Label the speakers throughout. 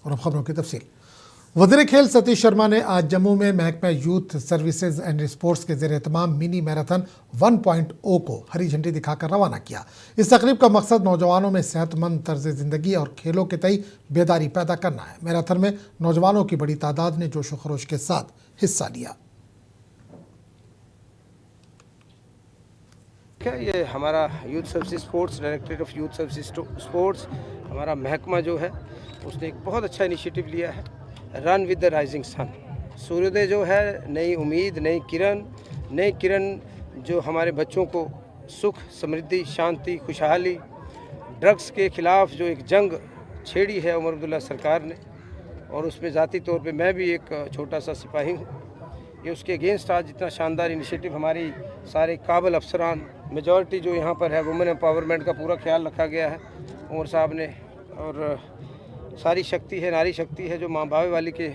Speaker 1: और अब खबरों की तफसील। वज़ीर खेल सतीश शर्मा ने आज जम्मू में महकमा यूथ सर्विसेज एंड स्पोर्ट्स के ज़ेर एहतमाम मिनी मैराथन 1.0 को हरी झंडी दिखाकर रवाना किया। इस तकरीब का मकसद नौजवानों में सेहतमंद तर्ज ज़िंदगी और खेलों के तई बेदारी पैदा करना है। मैराथन में नौजवानों की बड़ी तादाद ने जोश व खरोश के साथ हिस्सा लिया।
Speaker 2: ये हमारा youth services sports, directorate of youth services sports, हमारा महकमा जो है उसने एक बहुत अच्छा इनिशिएटिव लिया है, run with the rising sun. सूर्योदय जो है नई उम्मीद, नई किरण जो हमारे बच्चों को सुख, समृद्धि, शांति, खुशहाली, ड्रग्स के खिलाफ जो एक जंग छेड़ी है उमर अब्दुल्ला सरकार ने, और उसमें ज़ाती तौर पे मैं भी एक छोटा सा सिपाही हूँ। ये उसके अगेंस्ट आज इतना शानदार इनिशिएटिव, हमारी सारे काबिल अफसरान, मेजॉरिटी जो यहाँ पर है वुमेन एम्पावरमेंट का पूरा ख्याल रखा गया है उमर साहब ने, और सारी शक्ति है, नारी शक्ति है जो माँ बावे वाली के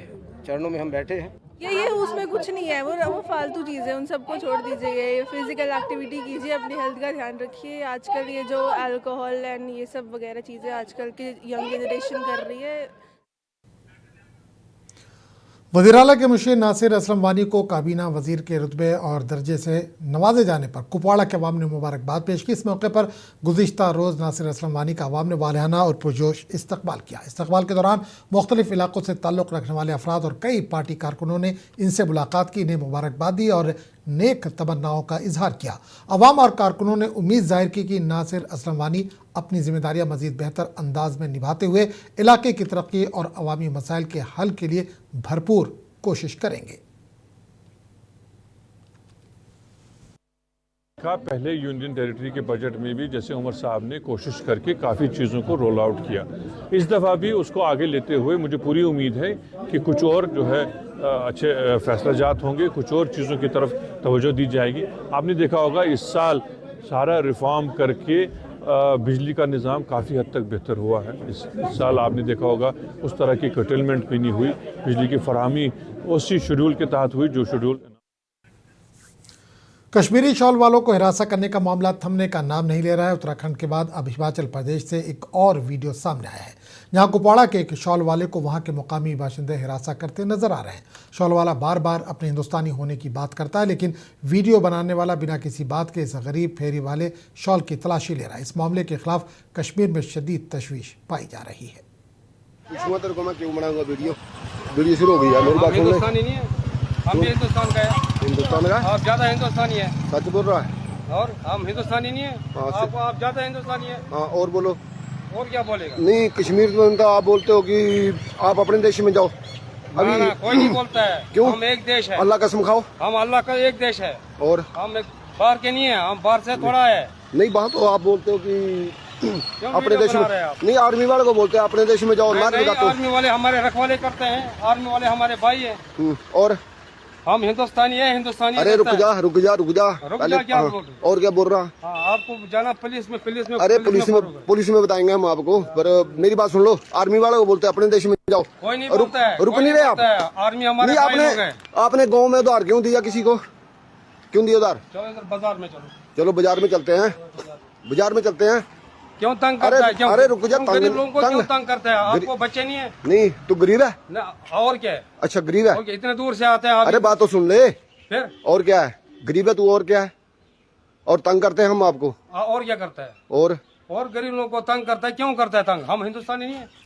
Speaker 2: चरणों में हम बैठे हैं।
Speaker 3: ये उसमें कुछ नहीं है, वो फालतू चीज़ें, उन सबको छोड़ दीजिए। ये फिजिकल एक्टिविटी कीजिए, अपनी हेल्थ का ध्यान रखिए। आजकल ये जो अल्कोहल एंड ये सब वगैरह चीज़ें आजकल की यंग जनरेशन कर रही है।
Speaker 1: वज़ीर आला के मुशीर नासिर असलम वानी को काबीना वज़ीर के रुतबे और दर्जे से नवाजे जाने पर कुपवाड़ा के अवाम ने मुबारकबाद पेश की। इस मौके पर गुज़िश्ता रोज़ नासिर असलम वानी का अवाम ने वालिहाना और पुरजोश इस्तकबाल किया। इस्तकबाल के दौरान मुख्तलिफ इलाकों से ताल्लुक़ रखने वाले अफराद और कई पार्टी कारकुनों ने इनसे मुलाकात की, इन्हें मुबारकबाद दी और नेक तमन्नाओं का इजहार किया। अवाम और कारकुनों ने उम्मीद जाहिर की कि नासिर असलम वानी अपनी जिम्मेदारियां मजीद बेहतर अंदाज में निभाते हुए इलाके की तरक्की और अवामी मसाइल के हल के लिए भरपूर कोशिश करेंगे।
Speaker 4: पहले यूनियन टेरिटरी के बजट में भी जैसे उमर साहब ने कोशिश करके काफ़ी चीज़ों को रोल आउट किया, इस दफ़ा भी उसको आगे लेते हुए मुझे पूरी उम्मीद है कि कुछ और जो है अच्छे फैसला जात होंगे, कुछ और चीज़ों की तरफ तवज्जो दी जाएगी। आपने देखा होगा इस साल सारा रिफॉर्म करके बिजली का निज़ाम काफ़ी हद तक बेहतर हुआ है। इस साल आपने देखा होगा उस तरह की कर्टेलमेंट भी नहीं हुई, बिजली की फराहमी उसी शेड्यूल के तहत हुई जो शेड्यूल।
Speaker 1: कश्मीरी शॉल वालों को हिरासा करने का मामला थमने का नाम नहीं ले रहा है। उत्तराखंड के बाद अब हिमाचल प्रदेश से एक और वीडियो सामने आया है, जहां कुपवाड़ा के एक शॉल वाले को वहां के मुकामी बाशिंदे हिरासा करते नजर आ रहे हैं। शॉल वाला बार बार अपने हिंदुस्तानी होने की बात करता है, लेकिन वीडियो बनाने वाला बिना किसी बात के इस गरीब फेरी वाले शॉल की तलाशी ले रहा है। इस मामले के खिलाफ कश्मीर में शदीद तशवीश पाई जा रही है।
Speaker 5: वीडियो शुरू हो गई है, मेरी बात सुन ले।
Speaker 2: हम भी हिंदुस्तान का है।
Speaker 5: हिंदुस्तान का
Speaker 2: आप ज्यादा हिंदुस्तानी है।
Speaker 5: सच बोल रहा है।
Speaker 2: और हम हिंदुस्तानी नहीं है। आप ज्यादा हिंदुस्तानी है।
Speaker 5: हाँ, और बोलो।
Speaker 2: और क्या बोलेगा?
Speaker 5: नहीं, कश्मीर में तो आप बोलते हो कि आप अपने देश में जाओ।
Speaker 2: अभी ना, कोई नहीं बोलता है।
Speaker 5: क्यों?
Speaker 2: हम एक देश है।
Speaker 5: अल्लाह कसम खाओ।
Speaker 2: हम अल्लाह का एक देश है।
Speaker 5: और
Speaker 2: हम बाहर के नहीं है, हम बाहर से थोड़ा है।
Speaker 5: नहीं, बात तो आप बोलते हो कि अपने देश में नहीं, आर्मी वाले को बोलते हैं अपने देश में जाओ।
Speaker 2: आर्मी वाले हमारे रखवाले करते हैं, आर्मी वाले हमारे भाई है।
Speaker 5: और
Speaker 2: हम हिंदुस्तानी है, हिंदुस्तानी।
Speaker 5: अरे रुक जा पहले।
Speaker 2: क्या
Speaker 5: और क्या बोल रहा?
Speaker 2: आपको जाना पुलिस में।
Speaker 5: अरे पुलिस में बताएंगे हम आपको, पर मेरी बात सुन लो। आर्मी वाले को बोलते हैं अपने देश में जाओ।
Speaker 2: कोई नहीं बोलता है।
Speaker 5: रुक नहीं रहे आप।
Speaker 2: आर्मी हमारे भाई लोग हैं।
Speaker 5: आपने गाँव में उधार क्यों दिया किसी को? क्यों दिया उधार?
Speaker 2: चलो इधर बाजार में
Speaker 5: चलो बाजार में चलते हैं। बाजार में चलते हैं।
Speaker 2: क्यों तंग करता है? क्यों?
Speaker 5: अरे रुक जा,
Speaker 2: गरीब लोगों को क्यों तंग करता है? आपको बच्चे नहीं है?
Speaker 5: नहीं, तू गरीब है
Speaker 2: ना, और क्या है?
Speaker 5: अच्छा गरीब है।
Speaker 2: इतने दूर से आते हैं।
Speaker 5: अरे बात तो सुन ले।
Speaker 2: फिर
Speaker 5: और क्या है? गरीब है तू, और क्या है? और तंग करते हैं हम आपको।
Speaker 2: और क्या करता है?
Speaker 5: और
Speaker 2: गरीब लोगों को तंग करता है। क्यों करता है तंग? हम हिंदुस्तानी नहीं है।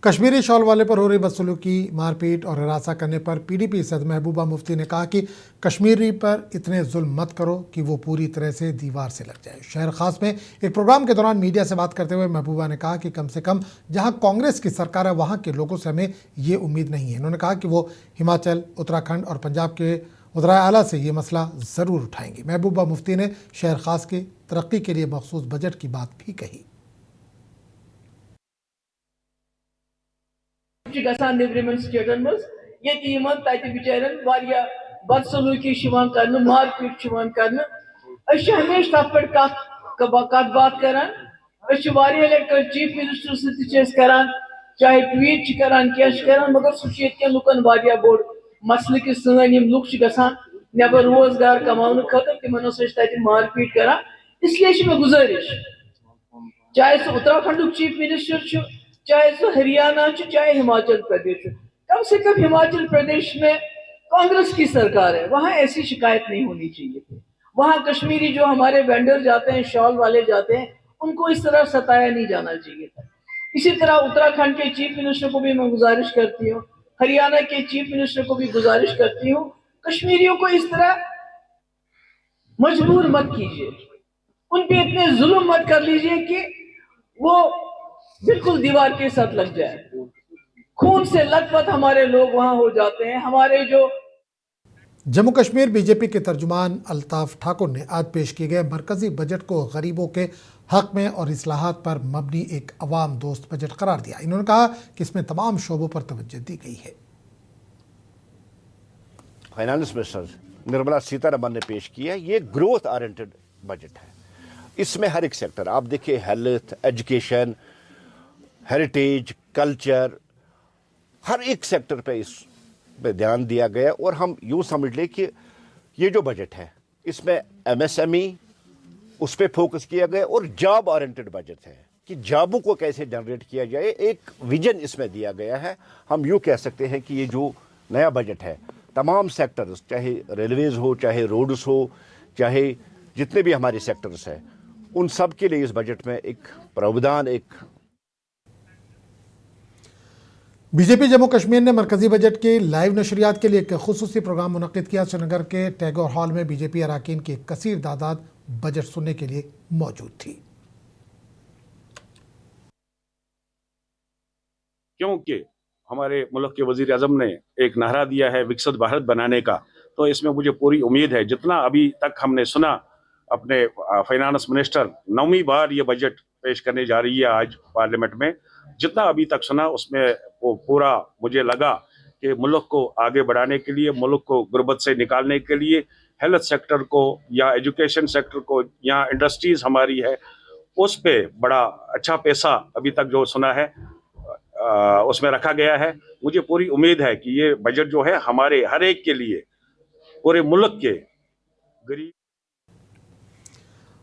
Speaker 1: कश्मीरी शॉल वाले पर हो रही बदसलूकी, मारपीट और हिरासा करने पर पीडीपी सदर महबूबा मुफ्ती ने कहा कि कश्मीरी पर इतने जुल्म मत करो कि वो पूरी तरह से दीवार से लग जाए। शहर खास में एक प्रोग्राम के दौरान मीडिया से बात करते हुए महबूबा ने कहा कि कम से कम जहां कांग्रेस की सरकार है वहां के लोगों से हमें ये उम्मीद नहीं है। उन्होंने कहा कि वो हिमाचल, उत्तराखंड और पंजाब के वज़ीर आला से ये मसला ज़रूर उठाएंगे। महबूबा मुफ्ती ने शहर खास की तरक्की के लिए मखसूस बजट की बात भी कही।
Speaker 6: निब्रिमन स्टेटन मज ये तत बिचारन बदसलूकी कर, मारपीट कर। हमेशा तथ पे कत बात करान। लट चीफ मिनिस्टर सरान, चाहे ट्वीट करान क्या, मगर सह लुकन बोड़ मसल कि सन लुक गसान नबर रोजगार कमाने खतर तिमन तत मारपीट करान। इसलिए मे गुजारिश चाहे सो उत्तराखंड चीफ मिनिस्टर चाहे सो हरियाणा चाहे हिमाचल प्रदेश कम से कम हिमाचल प्रदेश में कांग्रेस की सरकार है, वहां ऐसी शिकायत नहीं होनी चाहिए थी। वहां कश्मीरी जो हमारे वेंडर जाते हैं, शॉल वाले जाते हैं, उनको इस तरह सताया नहीं जाना चाहिए था। इसी तरह उत्तराखंड के चीफ मिनिस्टर को भी मैं गुजारिश करती हूँ, हरियाणा के चीफ मिनिस्टर को भी गुजारिश करती हूँ, कश्मीरियों को इस तरह मजबूर मत कीजिए, उन पे इतने जुल्म मत कर लीजिए कि वो बिल्कुल दीवार के साथ लग जाए। खून से लथपथ हमारे लोग वहां हो जाते हैं। हमारे जो
Speaker 1: जम्मू कश्मीर बीजेपी के तर्जुमान अल्ताफ ठाकुर ने आज पेश किए गए मरकजी बजट को गरीबों के हक में और इस्लाहात पर मबनी एक अवाम दोस्त बजट करार दिया। इन्होंने कहा कि इसमें तमाम शोबों पर तवज्जो दी गई है।
Speaker 7: फाइनेंस मिनिस्टर निर्मला सीतारमन ने पेश किया है, ये ग्रोथ ओरिएंटेड बजट है। इसमें हर एक सेक्टर आप देखिए, हेल्थ, एजुकेशन, हेरिटेज, कल्चर, हर एक सेक्टर पे इस पे ध्यान दिया गया। और हम यूँ समझ लें कि ये जो बजट है इसमें एमएसएमई उस पर फोकस किया गया और जॉब ओरिएंटेड बजट है कि जॉबों को कैसे जनरेट किया जाए, एक विजन इसमें दिया गया है। हम यूँ कह सकते हैं कि ये जो नया बजट है तमाम सेक्टर्स, चाहे रेलवेज़ हो, चाहे रोड्स हो, चाहे जितने भी हमारे सेक्टर्स हैं, उन सब के लिए इस बजट में एक प्रावधान, एक
Speaker 1: बीजेपी जम्मू कश्मीर ने मरकजी बजट के लाइव नशरियात के लिए एक खुसूसी प्रोग्राम मुनक्किद किया। श्रीनगर के टैगोर हॉल में बीजेपी अरकान की एक कसीर तादाद बजट सुनने के लिए मौजूद थी।
Speaker 8: क्योंकि हमारे मुल्क के वजीर आजम ने एक नारा दिया है विकसित भारत बनाने का, तो इसमें मुझे पूरी उम्मीद है जितना अभी तक हमने सुना अपने फाइनेंस मिनिस्टर 9वीं बार ये बजट पेश करने जा रही है आज पार्लियामेंट में, जितना अभी तक सुना उसमें वो पूरा मुझे लगा कि मुल्क को आगे बढ़ाने के लिए, मुल्क को गुर्बत से निकालने के लिए, हेल्थ सेक्टर को या एजुकेशन सेक्टर को या इंडस्ट्रीज हमारी है उस पे बड़ा अच्छा पैसा अभी तक जो सुना है उसमें रखा गया है। मुझे पूरी उम्मीद है कि ये बजट जो है हमारे हर एक के लिए, पूरे मुल्क के गरीब।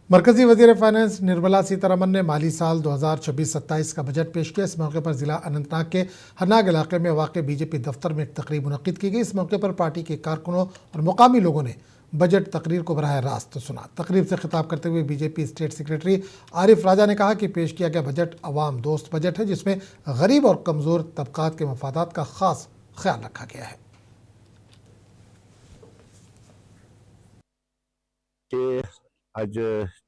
Speaker 1: मरकजी वजीर फाइनेंस निर्मला सीतारमन ने माली साल 2026-27 का बजट पेश किया। इस मौके पर जिला अनंतनाग के हरनाग इलाके में वाक़ बीजेपी दफ्तर में एक तकरीब मुनक्किद की गई। इस मौके पर पार्टी के कारकुनों और मुकामी लोगों ने बजट तकरीर को बराह रास्त सुना। तकरीब से खिताब करते हुए बीजेपी स्टेट सेक्रेटरी आरिफ राजा ने कहा कि पेश किया गया बजट अवाम दोस्त बजट है, जिसमें गरीब और कमज़ोर तबकात के मफादात का ख़ास ख्याल रखा गया है।
Speaker 9: आज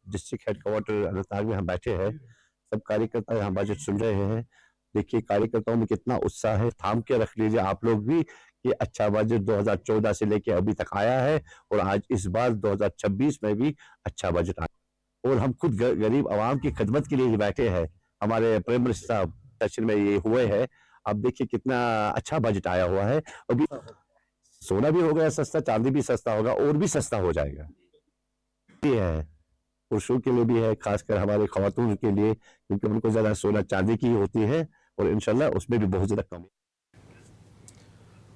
Speaker 9: डिस्ट्रिक्ट हेडक्वार्टर अनंतनाग में हम बैठे हैं, सब कार्यकर्ता यहाँ बजट सुन रहे हैं। देखिए कार्यकर्ताओं में कितना उत्साह है, थाम के रख लीजिए आप लोग भी कि अच्छा बजट 2014 से लेके अभी तक आया है और आज इस बार 2026 में भी अच्छा बजट आया और हम खुद गरीब आवाम की खिदमत के लिए ही बैठे हैं। हमारे प्राइम मिनिस्टर साहब सेशन में ये हुए हैं, आप देखिए कितना अच्छा बजट आया हुआ है। अभी सोना भी हो गया सस्ता, चांदी भी सस्ता होगा और भी सस्ता हो जाएगा। ये है पुरुषों के लिए भी है, खासकर हमारे ख्वातून के लिए, क्योंकि उनको ज़्यादा सोना चांदी की होती है और इंशाल्लाह उसमें भी बहुत ज़्यादा कम है।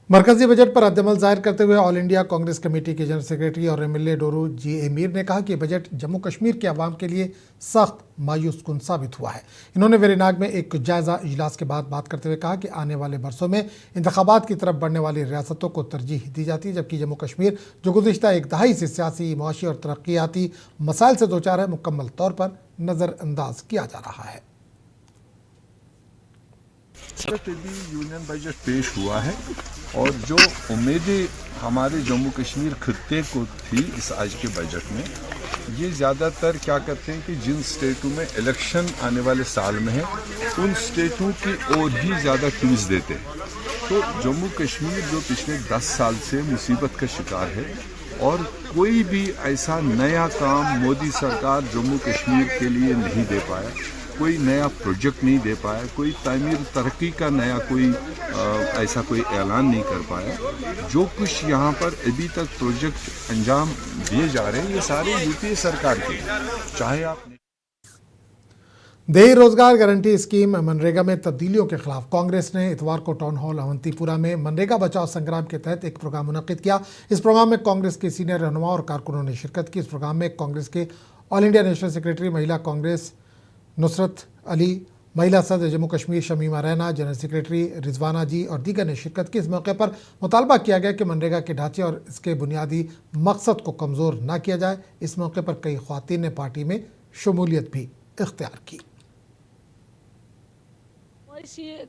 Speaker 1: मरकजी बजट पर रद्दअमल जाहिर करते हुए ऑल इंडिया कांग्रेस कमेटी के जनरल सेक्रेटरी और एमएलए डोरू जी मीर ने कहा कि बजट जम्मू कश्मीर के अवाम के लिए सख्त मायूस कुन साबित हुआ है। इन्होंने वेरीनाग में एक जायजा इजलास के बाद बात करते हुए कहा कि आने वाले बरसों में इंतखाबात की तरफ बढ़ने वाली रियासतों को तरजीह दी जाती है, जबकि जम्मू कश्मीर जो गुज़िश्ता एक दहाई से सियासी, मुआशी और तरक्याती मसाइल से दो चार है, मुकम्मल तौर पर नज़रअंदाज किया जा रहा है।
Speaker 10: यूनियन बजट पेश हुआ है और जो उम्मीदें हमारे जम्मू कश्मीर खित्ते को थी इस आज के बजट में, ये ज़्यादातर क्या करते हैं कि जिन स्टेटों में इलेक्शन आने वाले साल में है उन स्टेटों की ओर ही ज़्यादा ट्वीज देते हैं। तो जम्मू कश्मीर जो पिछले 10 साल से मुसीबत का शिकार है और कोई भी ऐसा नया काम मोदी सरकार जम्मू कश्मीर के लिए नहीं दे पाया, कोई नया प्रोजेक्ट नहीं दे पाया, कोई तामीर तरक्की का नया कोई ऐसा कोई ऐलान नहीं कर पाया। जो कुछ यहाँ पर अभी तक प्रोजेक्ट अंजाम दिए जा रहे हैं ये सारे यूपीए सरकार के, चाहे आप
Speaker 1: देही रोजगार गारंटी स्कीम मनरेगा में तब्दीलियों के खिलाफ कांग्रेस ने इतवार को टाउन हॉल अवंतीपुरा में मनरेगा बचाओ संग्राम के तहत एक प्रोग्राम मुनक्किद किया। इस प्रोग्राम में कांग्रेस के सीनियर रहनुमा और कारकुनों ने शिरकत की। इस प्रोग्राम में कांग्रेस के ऑल इंडिया नेशनल सेक्रेटरी महिला कांग्रेस नुसरत अली, महिला सदर जम्मू कश्मीर शमीमा रैना, जनरल सेक्रेटरी रिजवाना जी और दीगर ने शिरकत की। इस मौके पर मुतालबा किया गया कि मनरेगा के ढांचे और इसके बुनियादी मकसद को कमज़ोर न किया जाए। इस मौके पर कई ख्वातीन ने पार्टी में शमूलियत भी इख्तियार की।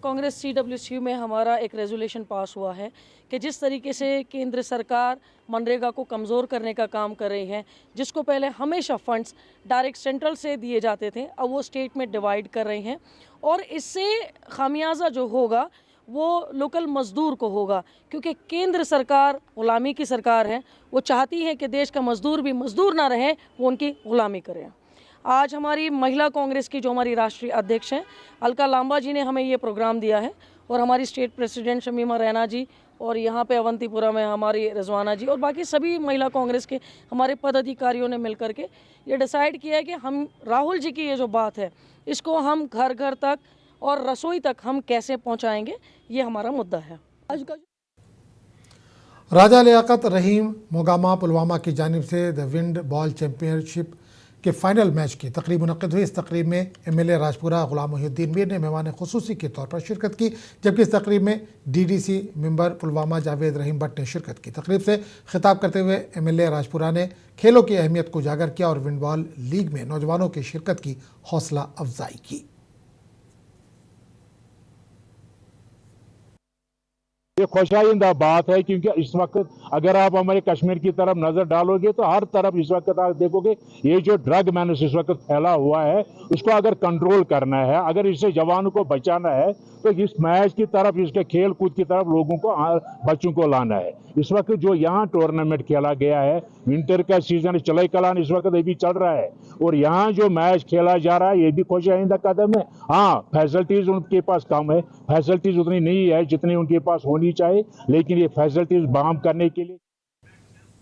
Speaker 11: कांग्रेस CWCU में हमारा एक रेजोल्यूशन पास हुआ है कि जिस तरीके से केंद्र सरकार मनरेगा को कमज़ोर करने का काम कर रही है, जिसको पहले हमेशा फंड्स डायरेक्ट सेंट्रल से दिए जाते थे, अब वो स्टेट में डिवाइड कर रही हैं और इससे खामियाजा जो होगा वो लोकल मज़दूर को होगा, क्योंकि केंद्र सरकार ग़ुलामी की सरकार है। वो चाहती है कि देश का मज़दूर भी मज़दूर ना रहे, वो उनकी ग़ुलामी करें। आज हमारी महिला कांग्रेस की जो हमारी राष्ट्रीय अध्यक्ष हैं अलका लांबा जी ने हमें ये प्रोग्राम दिया है और हमारी स्टेट प्रेसिडेंट शमीमा रैना जी और यहाँ पे अवंतीपुरा में हमारी रिजवाना जी और बाकी सभी महिला कांग्रेस के हमारे पदाधिकारियों ने मिलकर के ये डिसाइड किया है कि हम राहुल जी की ये जो बात है इसको हम घर घर तक और रसोई तक हम कैसे पहुँचाएँगे, ये हमारा मुद्दा है। आज का
Speaker 1: राजा लियाकत रहीम मोगामा पुलवामा की जानिब से द विंड बॉल चैम्पियनशिप के फाइनल मैच की तकरीब मुनक़िद हुई। इस तकरीब में MLA राजपुरा गुलाम मोहिउद्दीन मीर ने मेहमान खुसूसी के तौर पर शिरकत की, जबकि इस तकरीब में DDC मेंबर पुलवामा जावेद रहीम भट्ट ने शिरकत की। तकरीब से खिताब करते हुए MLA राजपुरा ने खेलों की अहमियत को उजागर किया और विंड बॉल लीग में नौजवानों की शिरकत की हौसला अफजाई की।
Speaker 12: ये खुशाइंदा बात है, क्योंकि इस वक्त अगर आप हमारे कश्मीर की तरफ नजर डालोगे तो हर तरफ इस वक्त आप देखोगे ये जो ड्रग मैनेस इस वक्त फैला हुआ है, उसको अगर कंट्रोल करना है, अगर इससे जवानों को बचाना है तो इस मैच की तरफ, इसके खेल कूद की तरफ लोगों को, बच्चों को लाना है। इस वक्त जो यहाँ टूर्नामेंट खेला गया है, विंटर का सीजन चलाई कलान इस वक्त ये भी चल रहा है और यहाँ जो मैच खेला जा रहा है ये भी खुशाइंदा कदम है। हाँ, फैसिलिटीज उनके पास कम है, फैसिलिटीज उतनी नहीं है जितनी उनके पास होनी चाहिए, लेकिन ये फैसिलिटीज बहाल करने के लिए